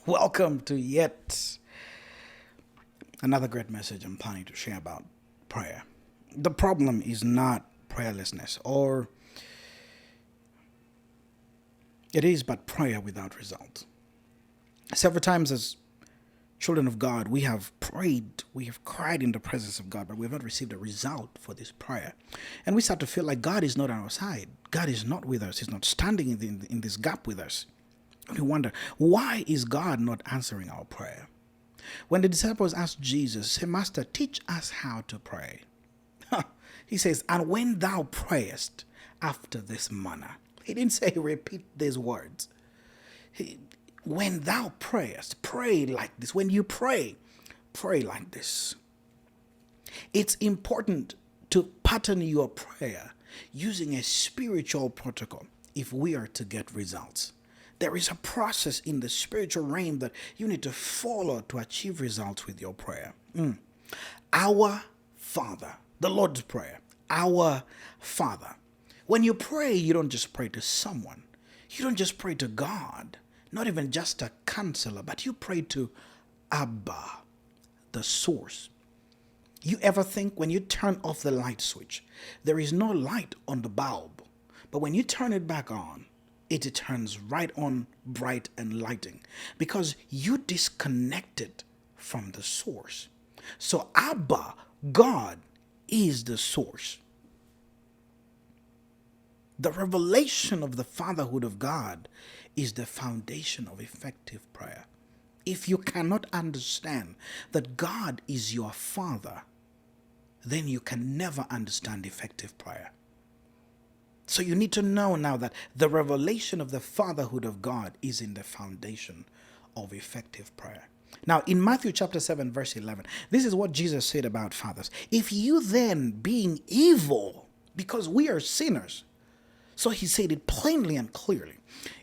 Welcome to yet another great message I'm planning to share about prayer. The problem is not prayerlessness, or it is but prayer without result. Several times as children of God, we have prayed, we have cried in the presence of God, but we have not received a result for this prayer. And we start to feel like God is not on our side. God is not with us. He's not standing in this gap with us. And we wonder, why is God not answering our prayer? When the disciples asked Jesus, say, Master, teach us how to pray. He says, and when thou prayest after this manner. He didn't say repeat these words. When thou prayest, pray like this. When you pray, pray like this. It's important to pattern your prayer using a spiritual protocol if we are to get results. There is a process in the spiritual realm that you need to follow to achieve results with your prayer. Our Father, the Lord's Prayer, our Father. When you pray, you don't just pray to someone. You don't just pray to God, not even just a counselor, but you pray to Abba, the source. You ever think when you turn off the light switch, there is no light on the bulb, but when you turn it back on, it turns right on, bright and lighting, because you disconnected from the source. So Abba, God, is the source. The revelation of the fatherhood of God is the foundation of effective prayer. If you cannot understand that God is your father, then you can never understand effective prayer. So you need to know now that the revelation of the fatherhood of God is in the foundation of effective prayer. Now, in Matthew chapter 7, verse 11, this is what Jesus said about fathers. If you then, being evil, because we are sinners, so he said it plainly and clearly.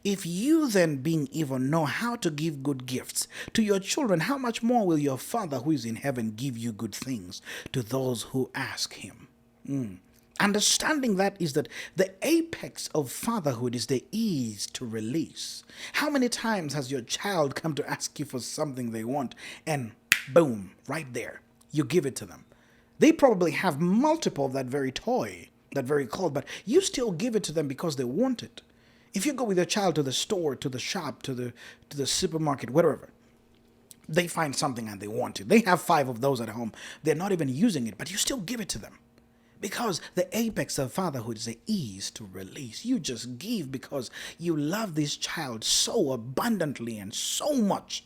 If you then, being evil, know how to give good gifts to your children, how much more will your Father who is in heaven give you good things to those who ask him? Understanding that is that the apex of fatherhood is the ease to release. How many times has your child come to ask you for something they want and boom, right there, you give it to them? They probably have multiple of that very toy, that very cloth, but you still give it to them because they want it. If you go with your child to the store, to the shop, to the supermarket, whatever, they find something and they want it. They have 5 of those at home. They're not even using it, but you still give it to them. Because the apex of fatherhood is the ease to release. You just give because you love this child so abundantly and so much.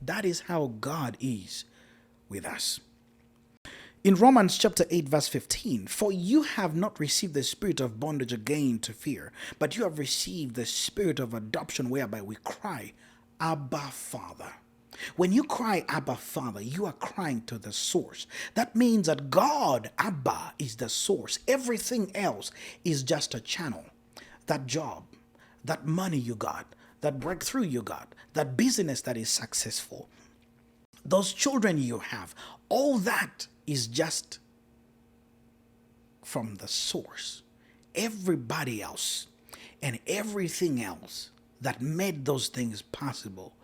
That is how God is with us. In Romans chapter 8, verse 15, for you have not received the spirit of bondage again to fear, but you have received the spirit of adoption whereby we cry, Abba, Father. When you cry, Abba, Father, you are crying to the source. That means that God, Abba, is the source. Everything else is just a channel. That job, that money you got, that breakthrough you got, that business that is successful, those children you have, all that is just from the source. Everybody else and everything else that made those things possible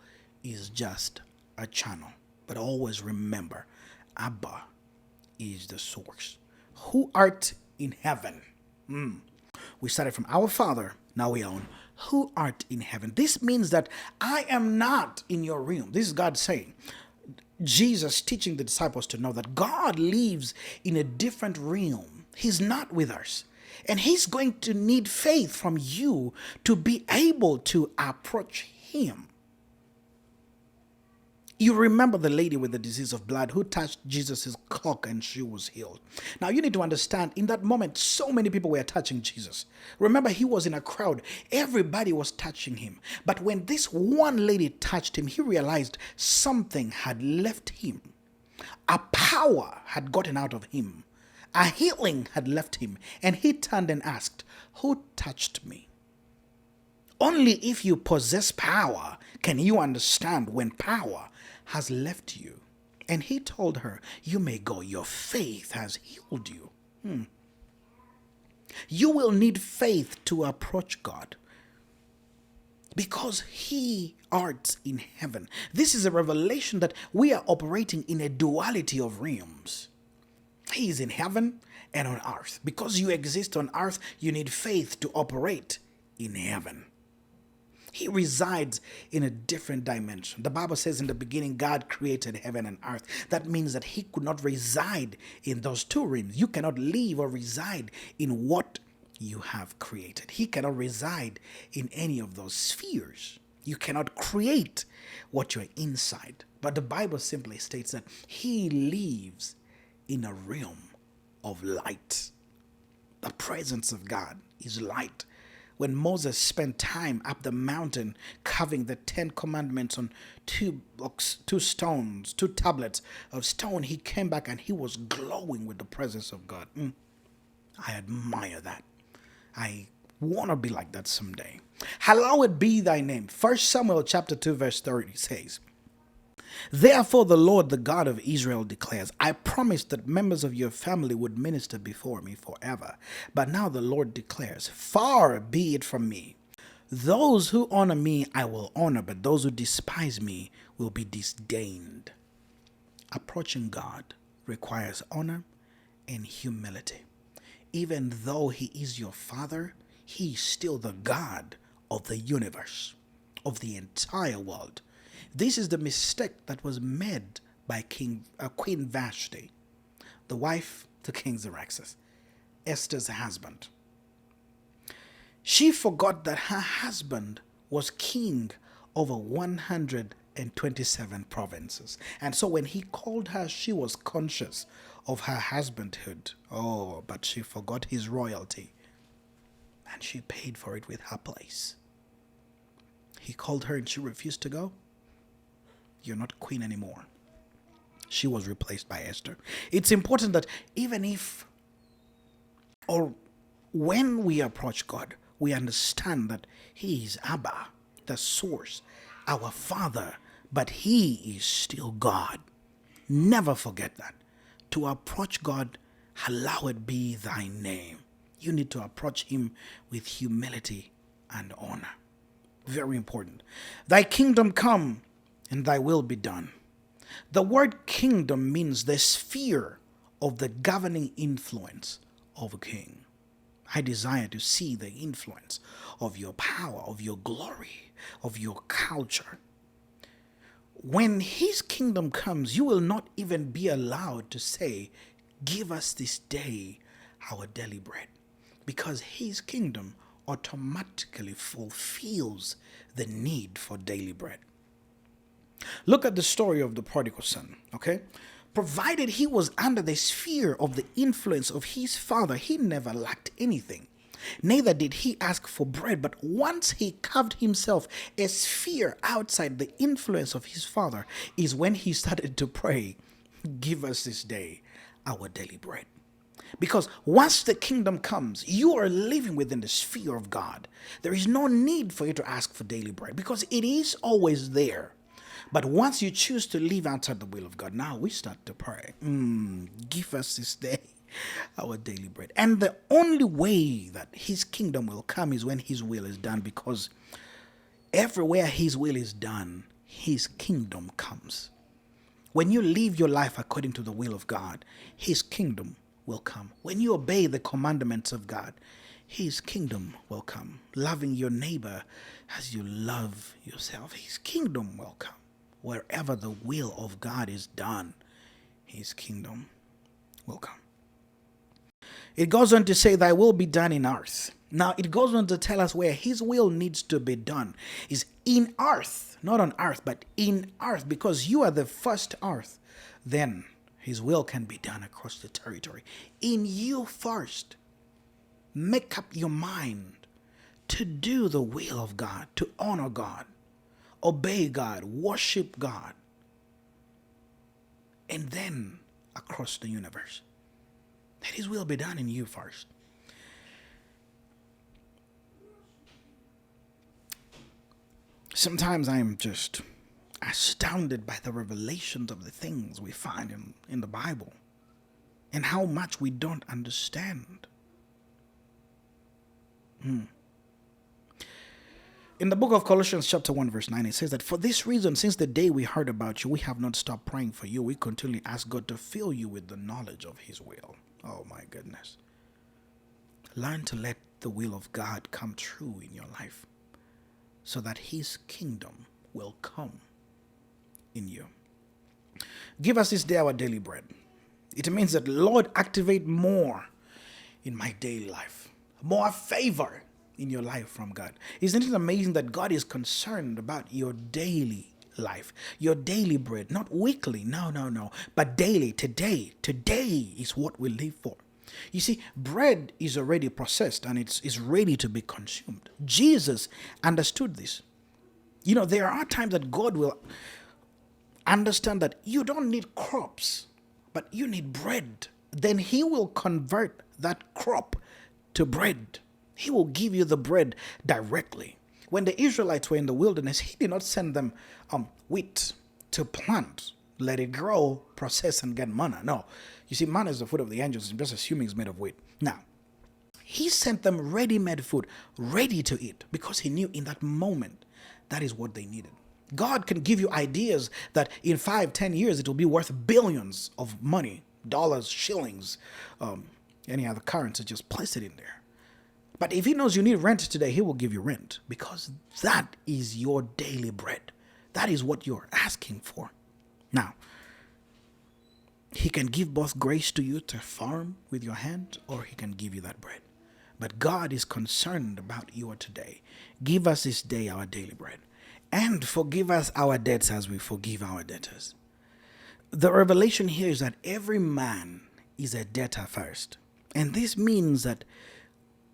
is just a channel. But always remember, Abba is the source. Who art in heaven? We started from our Father, now we own who art in heaven. This means that I am not in your realm. This is God saying. Jesus teaching the disciples to know that God lives in a different realm. He's not with us. And he's going to need faith from you to be able to approach him. You remember the lady with the disease of blood who touched Jesus' cloak and she was healed. Now you need to understand, in that moment, so many people were touching Jesus. Remember, he was in a crowd. Everybody was touching him. But when this one lady touched him, he realized something had left him. A power had gotten out of him. A healing had left him. And he turned and asked, who touched me? Only if you possess power can you understand when power has left you. And he told her, you may go, your faith has healed you. You will need faith to approach God. because he art in heaven. This is a revelation that we are operating in a duality of realms. He is in heaven and on earth. Because you exist on earth, you need faith to operate in heaven. He resides in a different dimension. The Bible says in the beginning, God created heaven and earth. That means that he could not reside in those two realms. You cannot live or reside in what you have created. He cannot reside in any of those spheres. You cannot create what you're inside. But the Bible simply states that he lives in a realm of light. The presence of God is light. When Moses spent time up the mountain carving the 10 commandments on two tablets of stone, he came back and he was glowing with the presence of God. I admire that. I want to be like that someday. Hallowed be thy name. 1 Samuel chapter 2 verse 30 says, therefore the Lord, the God of Israel declares, I promised that members of your family would minister before me forever. But now the Lord declares, far be it from me. Those who honor me I will honor, but those who despise me will be disdained. Approaching God requires honor and humility. Even though he is your father, he is still the God of the universe, of the entire world. This is the mistake that was made by Queen Vashti, the wife to King Xerxes, Esther's husband. She forgot that her husband was king over 127 provinces. And so when he called her, she was conscious of her husbandhood. Oh, but she forgot his royalty. And she paid for it with her place. He called her and she refused to go. You're not queen anymore. She was replaced by Esther. It's important that even if or when we approach God, we understand that he is Abba, the source, our Father, but he is still God. Never forget that. To approach God, hallowed be thy name. You need to approach him with humility and honor. Very important. Thy kingdom come and thy will be done. The word kingdom means the sphere of the governing influence of a king. I desire to see the influence of your power, of your glory, of your culture. When his kingdom comes, you will not even be allowed to say, give us this day our daily bread, because his kingdom automatically fulfills the need for daily bread. Look at the story of the prodigal son, okay? Provided he was under the sphere of the influence of his father, he never lacked anything. Neither did he ask for bread, but once he carved himself a sphere outside the influence of his father is when he started to pray, give us this day our daily bread. Because once the kingdom comes, you are living within the sphere of God. There is no need for you to ask for daily bread because it is always there. But once you choose to live outside the will of God, now we start to pray. Give us this day our daily bread. And the only way that his kingdom will come is when his will is done, because everywhere his will is done, his kingdom comes. When you live your life according to the will of God, his kingdom will come. When you obey the commandments of God, his kingdom will come. Loving your neighbor as you love yourself, his kingdom will come. Wherever the will of God is done, his kingdom will come. It goes on to say, thy will be done in earth. Now, it goes on to tell us where his will needs to be done is in earth, not on earth, but in earth, because you are the first earth. Then his will can be done across the territory. In you first. Make up your mind to do the will of God, to honor God, obey God, worship God, and then across the universe. That his will be done in you first. Sometimes I am just astounded by the revelations of the things we find in the Bible and how much we don't understand. In the book of Colossians chapter 1 verse 9, it says that for this reason, since the day we heard about you, we have not stopped praying for you. We continually ask God to fill you with the knowledge of his will. Oh my goodness. Learn to let the will of God come true in your life so that his kingdom will come in you. Give us this day our daily bread. It means that, Lord, activate more in my daily life, more favor in your life from God. Isn't it amazing that God is concerned about your daily life, your daily bread, not weekly, no, but daily, today. Today is what we live for. You see, bread is already processed and it's ready to be consumed. Jesus understood this. You know, there are times that God will understand that you don't need crops, but you need bread. Then he will convert that crop to bread. He will give you the bread directly. When the Israelites were in the wilderness, he did not send them wheat to plant, let it grow, process, and get manna. No. You see, manna is the food of the angels. I'm just assuming it's made of wheat. Now, he sent them ready-made food, ready to eat, because he knew in that moment that is what they needed. God can give you ideas that in 5-10 years it will be worth billions of money, dollars, shillings, any other currency, just place it in there. But if he knows you need rent today, he will give you rent, because that is your daily bread. That is what you're asking for. Now, he can give both grace to you to farm with your hand, or he can give you that bread. But God is concerned about your today. Give us this day our daily bread, and forgive us our debts as we forgive our debtors. The revelation here is that every man is a debtor first. And this means that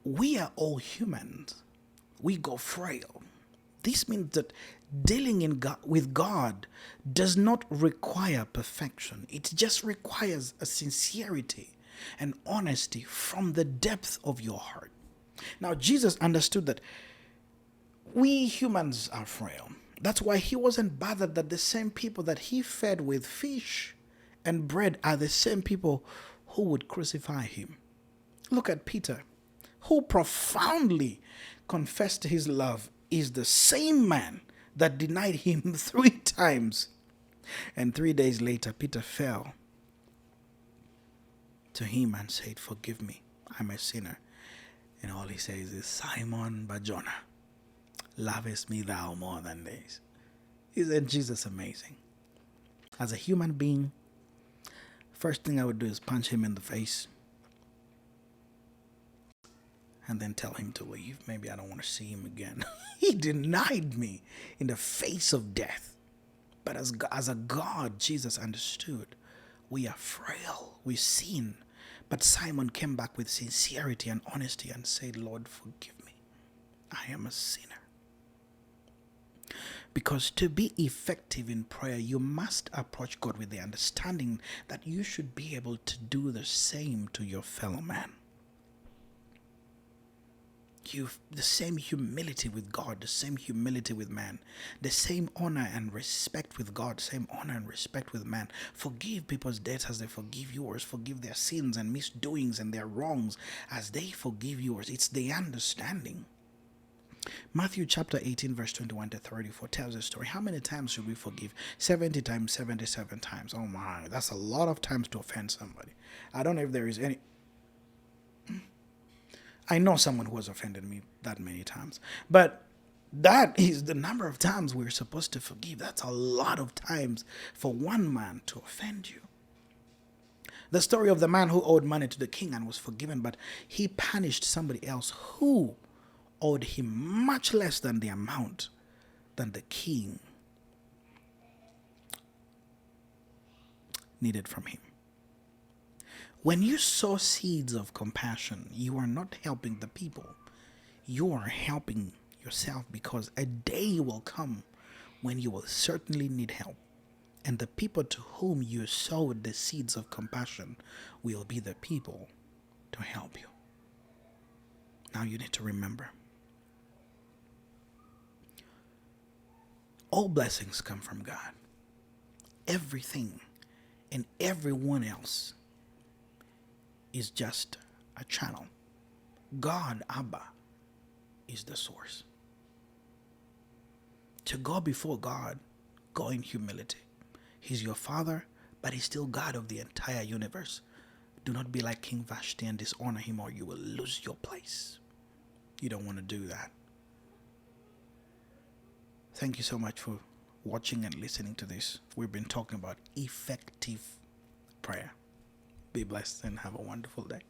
we are all humans. We go frail. This means that dealing with God does not require perfection. It just requires a sincerity and honesty from the depth of your heart. Now, Jesus understood that we humans are frail. That's why he wasn't bothered that the same people that he fed with fish and bread are the same people who would crucify him. Look at Peter, who profoundly confessed his love, is the same man that denied him 3 times. And 3 days later, Peter fell to him and said, "Forgive me, I'm a sinner." And all he says is, "Simon Barjona, lovest me thou more than this?" Isn't Jesus amazing? As a human being, first thing I would do is punch him in the face and then tell him to leave. Maybe I don't want to see him again. He denied me in the face of death. But as a God, Jesus understood we are frail, we sin. But Simon came back with sincerity and honesty and said, "Lord, forgive me. I am a sinner." Because to be effective in prayer, you must approach God with the understanding that you should be able to do the same to your fellow man. The same humility with God, the same humility with man, the same honor and respect with God, same honor and respect with man. Forgive people's debts as they forgive yours. Forgive their sins and misdoings and their wrongs as they forgive yours. It's the understanding. Matthew chapter 18 verse 21 to 34 tells a story. How many times should we forgive? 70 times, 77 times. Oh my, that's a lot of times to offend somebody. I don't know if there is any... I know someone who has offended me that many times, but that is the number of times we're supposed to forgive. That's a lot of times for one man to offend you. The story of the man who owed money to the king and was forgiven, but he punished somebody else who owed him much less than the amount than the king needed from him. When you sow seeds of compassion, you are not helping the people. You are helping yourself, because a day will come when you will certainly need help. And the people to whom you sowed the seeds of compassion will be the people to help you. Now you need to remember, all blessings come from God. Everything and everyone else is just a channel. God, Abba, is the source. To go before God, go in humility. He's your Father, but He's still God of the entire universe. Do not be like King Vashti and dishonor Him, or you will lose your place. You don't want to do that. Thank you so much for watching and listening to this. We've been talking about effective prayer. Be blessed and have a wonderful day.